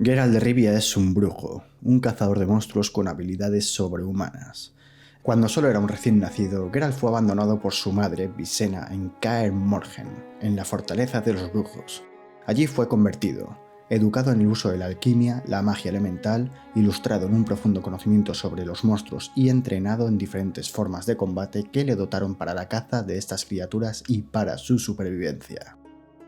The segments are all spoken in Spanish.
Geralt de Rivia es un brujo, un cazador de monstruos con habilidades sobrehumanas. Cuando solo era un recién nacido, Geralt fue abandonado por su madre, Visena, en Kaer Morhen, en la fortaleza de los brujos. Allí fue convertido, educado en el uso de la alquimia, la magia elemental, ilustrado en un profundo conocimiento sobre los monstruos y entrenado en diferentes formas de combate que le dotaron para la caza de estas criaturas y para su supervivencia.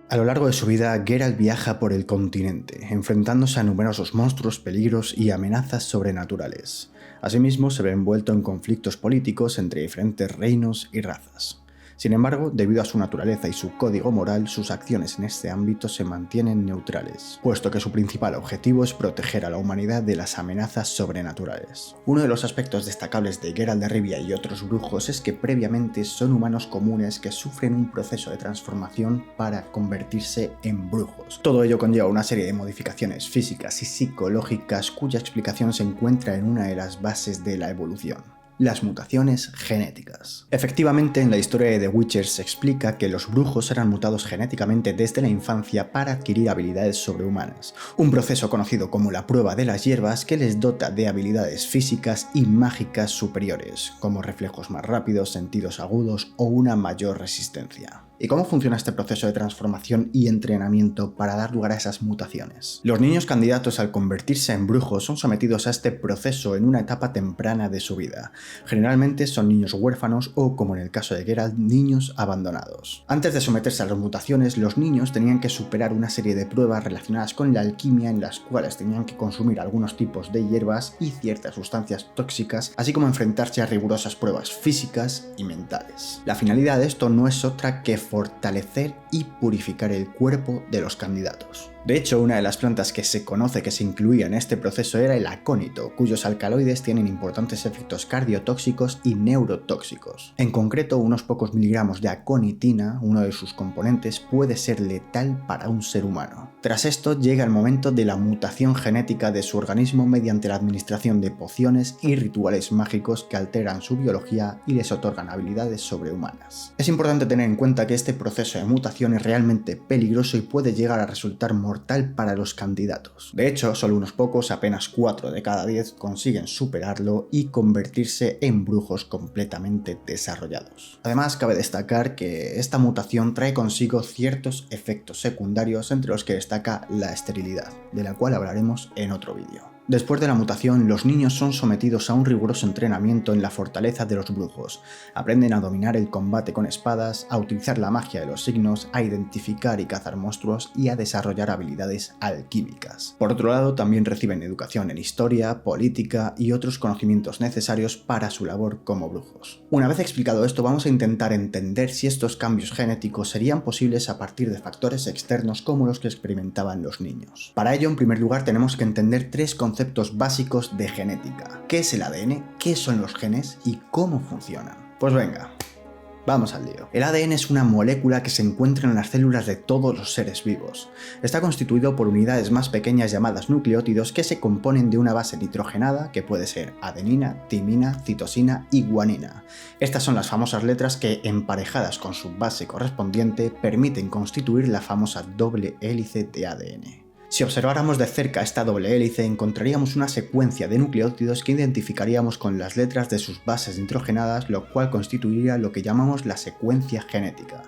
A lo largo de su vida, Geralt viaja por el continente, enfrentándose a numerosos monstruos, peligros y amenazas sobrenaturales. Asimismo, se ve envuelto en conflictos políticos entre diferentes reinos y razas. Sin embargo, debido a su naturaleza y su código moral, sus acciones en este ámbito se mantienen neutrales, puesto que su principal objetivo es proteger a la humanidad de las amenazas sobrenaturales. Uno de los aspectos destacables de Geralt de Rivia y otros brujos es que previamente son humanos comunes que sufren un proceso de transformación para convertirse en brujos. Todo ello conlleva una serie de modificaciones físicas y psicológicas cuya explicación se encuentra en una de las bases de la evolución: las mutaciones genéticas. Efectivamente, en la historia de The Witcher se explica que los brujos eran mutados genéticamente desde la infancia para adquirir habilidades sobrehumanas, un proceso conocido como la prueba de las hierbas que les dota de habilidades físicas y mágicas superiores, como reflejos más rápidos, sentidos agudos o una mayor resistencia. ¿Y cómo funciona este proceso de transformación y entrenamiento para dar lugar a esas mutaciones? Los niños candidatos al convertirse en brujos son sometidos a este proceso en una etapa temprana de su vida. Generalmente son niños huérfanos o, como en el caso de Geralt, niños abandonados. Antes de someterse a las mutaciones, los niños tenían que superar una serie de pruebas relacionadas con la alquimia en las cuales tenían que consumir algunos tipos de hierbas y ciertas sustancias tóxicas, así como enfrentarse a rigurosas pruebas físicas y mentales. La finalidad de esto no es otra que fortalecer y purificar el cuerpo de los candidatos. De hecho, una de las plantas que se conoce que se incluía en este proceso era el acónito, cuyos alcaloides tienen importantes efectos cardiotóxicos y neurotóxicos. En concreto, unos pocos miligramos de aconitina, uno de sus componentes, puede ser letal para un ser humano. Tras esto, llega el momento de la mutación genética de su organismo mediante la administración de pociones y rituales mágicos que alteran su biología y les otorgan habilidades sobrehumanas. Es importante tener en cuenta que este proceso de mutación es realmente peligroso y puede llegar a resultar mortal para los candidatos. De hecho, solo unos pocos, apenas 4 de cada 10, consiguen superarlo y convertirse en brujos completamente desarrollados. Además, cabe destacar que esta mutación trae consigo ciertos efectos secundarios, entre los que destaca la esterilidad, de la cual hablaremos en otro vídeo. Después de la mutación, los niños son sometidos a un riguroso entrenamiento en la fortaleza de los brujos. Aprenden a dominar el combate con espadas, a utilizar la magia de los signos, a identificar y cazar monstruos y a desarrollar habilidades alquímicas. Por otro lado, también reciben educación en historia, política y otros conocimientos necesarios para su labor como brujos. Una vez explicado esto, vamos a intentar entender si estos cambios genéticos serían posibles a partir de factores externos como los que experimentaban los niños. Para ello, en primer lugar, tenemos que entender tres conceptos básicos de genética: ¿qué es el ADN? ¿Qué son los genes? ¿Y cómo funcionan? Pues venga, vamos al lío. El ADN es una molécula que se encuentra en las células de todos los seres vivos. Está constituido por unidades más pequeñas llamadas nucleótidos que se componen de una base nitrogenada, que puede ser adenina, timina, citosina y guanina. Estas son las famosas letras que, emparejadas con su base correspondiente, permiten constituir la famosa doble hélice de ADN. Si observáramos de cerca esta doble hélice, encontraríamos una secuencia de nucleótidos que identificaríamos con las letras de sus bases nitrogenadas, lo cual constituiría lo que llamamos la secuencia genética.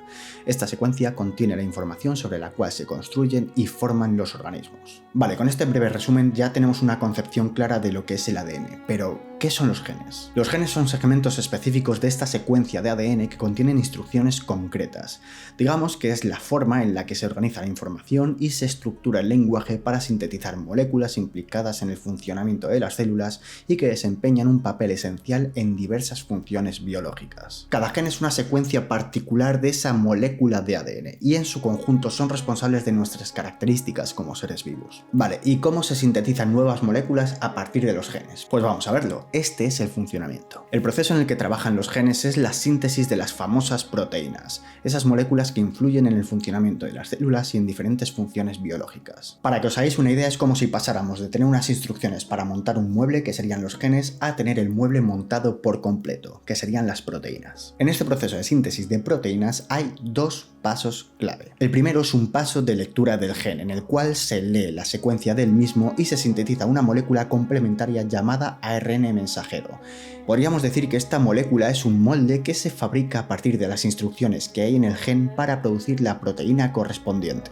Esta secuencia contiene la información sobre la cual se construyen y forman los organismos. Vale, con este breve resumen ya tenemos una concepción clara de lo que es el ADN, pero ¿qué son los genes? Los genes son segmentos específicos de esta secuencia de ADN que contienen instrucciones concretas. Digamos que es la forma en la que se organiza la información y se estructura el lenguaje para sintetizar moléculas implicadas en el funcionamiento de las células y que desempeñan un papel esencial en diversas funciones biológicas. Cada gen es una secuencia particular de esa molécula de ADN y en su conjunto son responsables de nuestras características como seres vivos. Vale, ¿y cómo se sintetizan nuevas moléculas a partir de los genes? Pues vamos a verlo. este es el funcionamiento. El proceso en el que trabajan los genes es la síntesis de las famosas proteínas, esas moléculas que influyen en el funcionamiento de las células y en diferentes funciones biológicas. Para que os hagáis una idea, es como si pasáramos de tener unas instrucciones para montar un mueble, que serían los genes, a tener el mueble montado por completo, que serían las proteínas. En este proceso de síntesis de proteínas hay dos pasos clave. El primero es un paso de lectura del gen, en el cual se lee la secuencia del mismo y se sintetiza una molécula complementaria llamada ARN mensajero. Podríamos decir que esta molécula es un molde que se fabrica a partir de las instrucciones que hay en el gen para producir la proteína correspondiente.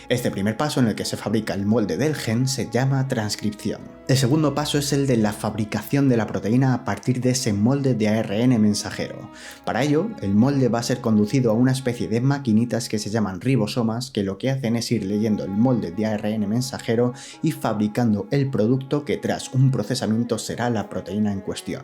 Este primer paso en el que se fabrica el molde del gen se llama transcripción. El segundo paso es el de la fabricación de la proteína a partir de ese molde de ARN mensajero. Para ello, el molde va a ser conducido a una especie de maquinitas que se llaman ribosomas, que lo que hacen es ir leyendo el molde de ARN mensajero y fabricando el producto que tras un procesamiento será la proteína en cuestión.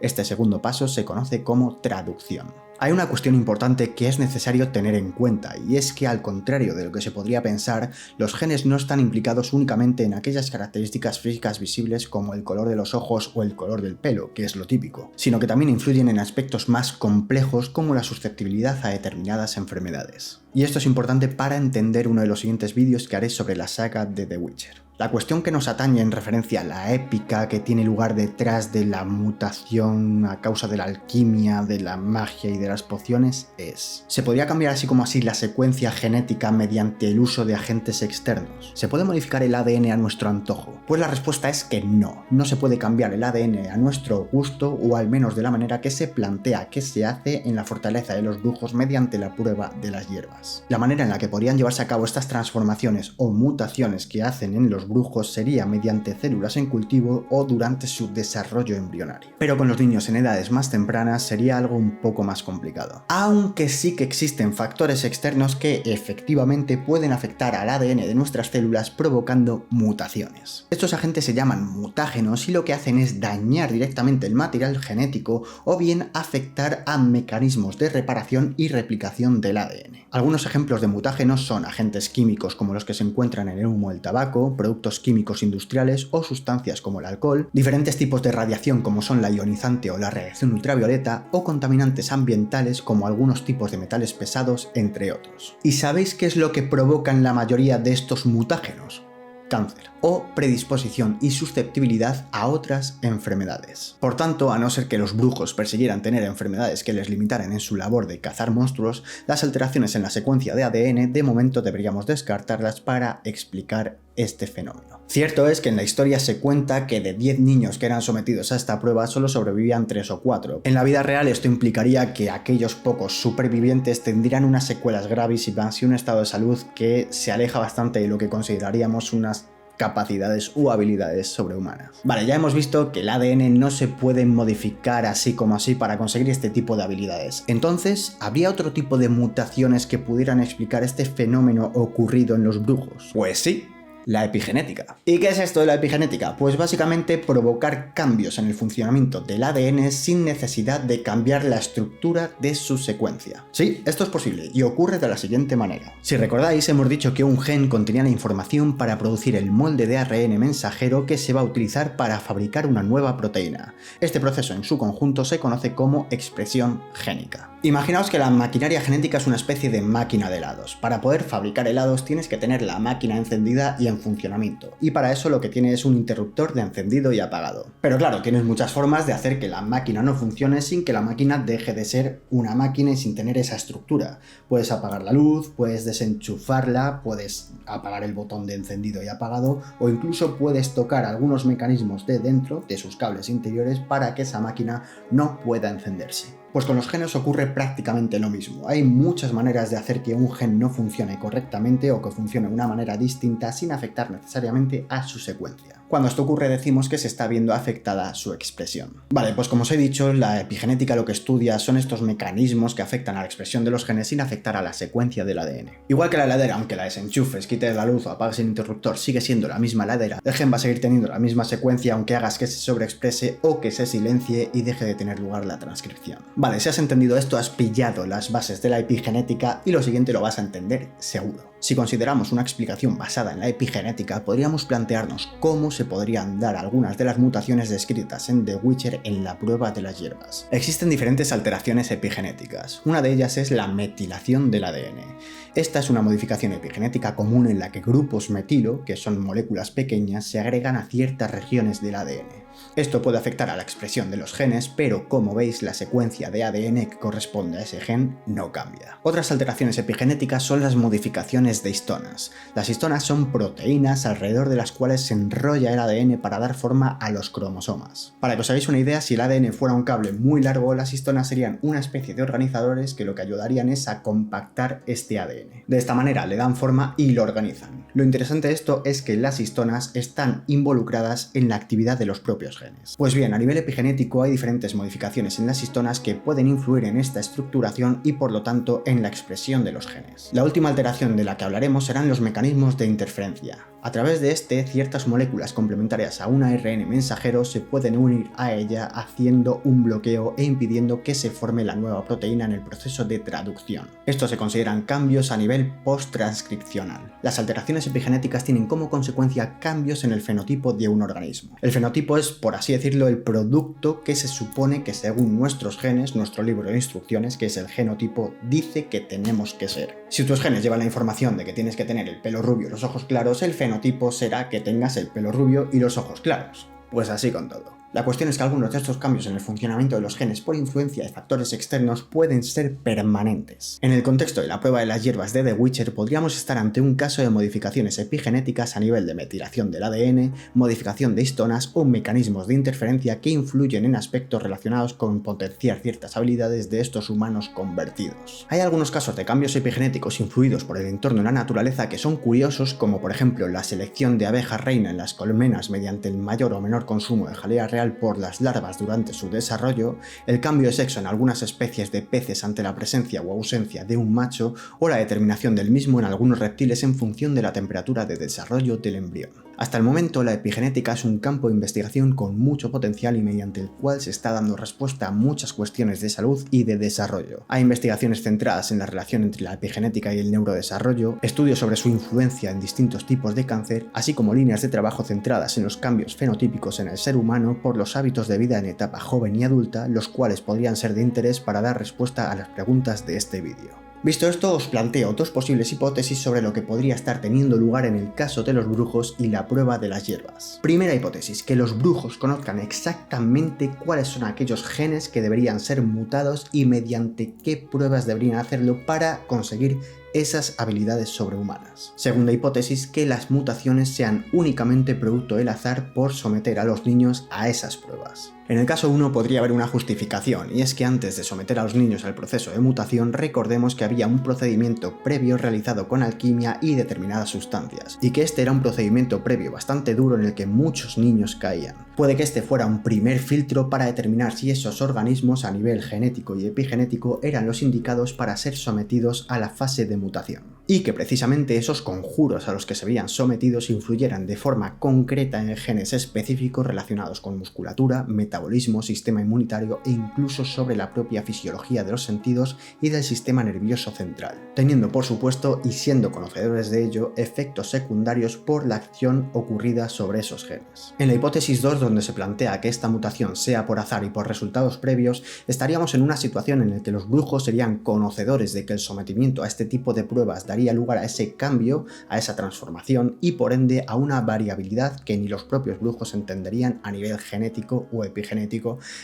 Este segundo paso se conoce como traducción. Hay una cuestión importante que es necesario tener en cuenta, y es que al contrario de lo que se podría pensar, los genes no están implicados únicamente en aquellas características físicas visibles como el color de los ojos o el color del pelo, que es lo típico, sino que también influyen en aspectos más complejos como la susceptibilidad a determinadas enfermedades. Y esto es importante para entender uno de los siguientes vídeos que haré sobre la saga de The Witcher. La cuestión que nos atañe en referencia a la épica que tiene lugar detrás de la mutación a causa de la alquimia, de la magia y de las pociones es: ¿se podría cambiar así como así la secuencia genética mediante el uso de agentes externos? ¿Se puede modificar el ADN a nuestro antojo? Pues la respuesta es que no se puede cambiar el ADN a nuestro gusto, o al menos de la manera que se plantea que se hace en la fortaleza de los brujos mediante la prueba de las hierbas. La manera en la que podrían llevarse a cabo estas transformaciones o mutaciones que hacen en los brujos sería mediante células en cultivo o durante su desarrollo embrionario. Pero con los niños en edades más tempranas sería algo un poco más complicado. Aunque sí que existen factores externos que efectivamente pueden afectar al ADN de nuestras células provocando mutaciones. Estos agentes se llaman mutágenos y lo que hacen es dañar directamente el material genético o bien afectar a mecanismos de reparación y replicación del ADN. Algunos ejemplos de mutágenos son agentes químicos como los que se encuentran en el humo del tabaco, productos químicos industriales o sustancias como el alcohol, diferentes tipos de radiación como son la ionizante o la radiación ultravioleta, o contaminantes ambientales como algunos tipos de metales pesados, entre otros. ¿Y sabéis qué es lo que provocan la mayoría de estos mutágenos? Cáncer o predisposición y susceptibilidad a otras enfermedades. Por tanto, a no ser que los brujos persiguieran tener enfermedades que les limitaran en su labor de cazar monstruos, las alteraciones en la secuencia de ADN de momento deberíamos descartarlas para explicar este fenómeno. Cierto es que en la historia se cuenta que de 10 niños que eran sometidos a esta prueba solo sobrevivían 3 o 4. En la vida real esto implicaría que aquellos pocos supervivientes tendrían unas secuelas gravísimas y un estado de salud que se aleja bastante de lo que consideraríamos unas capacidades u habilidades sobrehumanas. Vale, ya hemos visto que el ADN no se puede modificar así como así para conseguir este tipo de habilidades. Entonces, ¿habría otro tipo de mutaciones que pudieran explicar este fenómeno ocurrido en los brujos? Pues sí. La epigenética. ¿Y qué es esto de la epigenética? Pues básicamente provocar cambios en el funcionamiento del ADN sin necesidad de cambiar la estructura de su secuencia. Sí, esto es posible y ocurre de la siguiente manera. Si recordáis, hemos dicho que un gen contenía la información para producir el molde de ARN mensajero que se va a utilizar para fabricar una nueva proteína. Este proceso en su conjunto se conoce como expresión génica. Imaginaos que la maquinaria genética es una especie de máquina de helados. Para poder fabricar helados tienes que tener la máquina encendida y en funcionamiento, y para eso lo que tiene es un interruptor de encendido y apagado. Pero claro, tienes muchas formas de hacer que la máquina no funcione sin que la máquina deje de ser una máquina y sin tener esa estructura. Puedes apagar la luz, puedes desenchufarla, puedes apagar el botón de encendido y apagado, o incluso puedes tocar algunos mecanismos de dentro de sus cables interiores para que esa máquina no pueda encenderse. Pues con los genes ocurre prácticamente lo mismo. Hay muchas maneras de hacer que un gen no funcione correctamente o que funcione de una manera distinta sin afectar necesariamente a su secuencia. Cuando esto ocurre decimos que se está viendo afectada su expresión. Vale, pues como os he dicho, la epigenética lo que estudia son estos mecanismos que afectan a la expresión de los genes sin afectar a la secuencia del ADN. Igual que la heladera, aunque la desenchufes, quites la luz o apagues el interruptor, sigue siendo la misma heladera, el gen va a seguir teniendo la misma secuencia aunque hagas que se sobreexprese o que se silencie y deje de tener lugar la transcripción. Vale, si has entendido esto, has pillado las bases de la epigenética y lo siguiente lo vas a entender seguro. Si consideramos una explicación basada en la epigenética, podríamos plantearnos cómo se podrían dar algunas de las mutaciones descritas en The Witcher en la prueba de las hierbas. Existen diferentes alteraciones epigenéticas. Una de ellas es la metilación del ADN. Esta es una modificación epigenética común en la que grupos metilo, que son moléculas pequeñas, se agregan a ciertas regiones del ADN. Esto puede afectar a la expresión de los genes, pero como veis, la secuencia de ADN que corresponde a ese gen no cambia. Otras alteraciones epigenéticas son las modificaciones de histonas. Las histonas son proteínas alrededor de las cuales se enrolla el ADN para dar forma a los cromosomas. Para que os hagáis una idea, si el ADN fuera un cable muy largo, las histonas serían una especie de organizadores que lo que ayudarían es a compactar este ADN. De esta manera le dan forma y lo organizan. Lo interesante de esto es que las histonas están involucradas en la actividad de los propios genes. Pues bien, a nivel epigenético hay diferentes modificaciones en las histonas que pueden influir en esta estructuración y por lo tanto en la expresión de los genes. La última alteración de la que hablaremos serán los mecanismos de interferencia. A través de este, ciertas moléculas complementarias a un ARN mensajero se pueden unir a ella haciendo un bloqueo e impidiendo que se forme la nueva proteína en el proceso de traducción. Estos se consideran cambios a nivel post-transcripcional. Las alteraciones epigenéticas tienen como consecuencia cambios en el fenotipo de un organismo. El fenotipo es, por así decirlo, el producto que se supone que según nuestros genes, nuestro libro de instrucciones, que es el genotipo, dice que tenemos que ser. Si tus genes llevan la información de que tienes que tener el pelo rubio y los ojos claros, el fenotipo será que tengas el pelo rubio y los ojos claros. Pues así con todo. La cuestión es que algunos de estos cambios en el funcionamiento de los genes por influencia de factores externos pueden ser permanentes. En el contexto de la prueba de las hierbas de The Witcher podríamos estar ante un caso de modificaciones epigenéticas a nivel de metilación del ADN, modificación de histonas o mecanismos de interferencia que influyen en aspectos relacionados con potenciar ciertas habilidades de estos humanos convertidos. Hay algunos casos de cambios epigenéticos influidos por el entorno y la naturaleza que son curiosos, como por ejemplo la selección de abejas reina en las colmenas mediante el mayor o menor consumo de jalea real por las larvas durante su desarrollo, el cambio de sexo en algunas especies de peces ante la presencia o ausencia de un macho, o la determinación del mismo en algunos reptiles en función de la temperatura de desarrollo del embrión. Hasta el momento, la epigenética es un campo de investigación con mucho potencial y mediante el cual se está dando respuesta a muchas cuestiones de salud y de desarrollo. Hay investigaciones centradas en la relación entre la epigenética y el neurodesarrollo, estudios sobre su influencia en distintos tipos de cáncer, así como líneas de trabajo centradas en los cambios fenotípicos en el ser humano por los hábitos de vida en etapa joven y adulta, los cuales podrían ser de interés para dar respuesta a las preguntas de este vídeo. Visto esto, os planteo dos posibles hipótesis sobre lo que podría estar teniendo lugar en el caso de los brujos y la prueba de las hierbas. Primera hipótesis, que los brujos conozcan exactamente cuáles son aquellos genes que deberían ser mutados y mediante qué pruebas deberían hacerlo para conseguir esas habilidades sobrehumanas. Segunda hipótesis, que las mutaciones sean únicamente producto del azar por someter a los niños a esas pruebas. En el caso 1 podría haber una justificación, y es que antes de someter a los niños al proceso de mutación, recordemos que había un procedimiento previo realizado con alquimia y determinadas sustancias, y que este era un procedimiento previo bastante duro en el que muchos niños caían. Puede que este fuera un primer filtro para determinar si esos organismos a nivel genético y epigenético eran los indicados para ser sometidos a la fase de mutación, y que precisamente esos conjuros a los que se veían sometidos influyeran de forma concreta en genes específicos relacionados con musculatura, metabolismo, sistema inmunitario e incluso sobre la propia fisiología de los sentidos y del sistema nervioso central, teniendo por supuesto y siendo conocedores de ello efectos secundarios por la acción ocurrida sobre esos genes. En la hipótesis 2, donde se plantea que esta mutación sea por azar y por resultados previos, estaríamos en una situación en la que los brujos serían conocedores de que el sometimiento a este tipo de pruebas daría lugar a ese cambio, a esa transformación y por ende a una variabilidad que ni los propios brujos entenderían a nivel genético o epigenético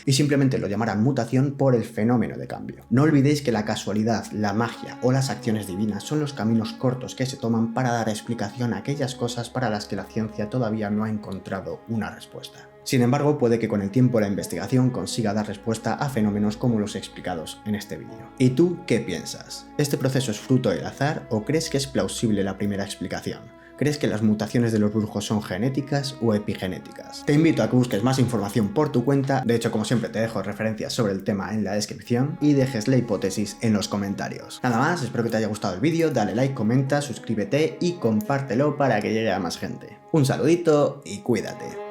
y simplemente lo llamarán mutación por el fenómeno de cambio. No olvidéis que la casualidad, la magia o las acciones divinas son los caminos cortos que se toman para dar explicación a aquellas cosas para las que la ciencia todavía no ha encontrado una respuesta. Sin embargo, puede que con el tiempo la investigación consiga dar respuesta a fenómenos como los explicados en este vídeo. ¿Y tú qué piensas? ¿Este proceso es fruto del azar o crees que es plausible la primera explicación? ¿Crees que las mutaciones de los brujos son genéticas o epigenéticas? Te invito a que busques más información por tu cuenta, de hecho como siempre te dejo referencias sobre el tema en la descripción y dejes la hipótesis en los comentarios. Nada más, espero que te haya gustado el vídeo, dale like, comenta, suscríbete y compártelo para que llegue a más gente. Un saludito y cuídate.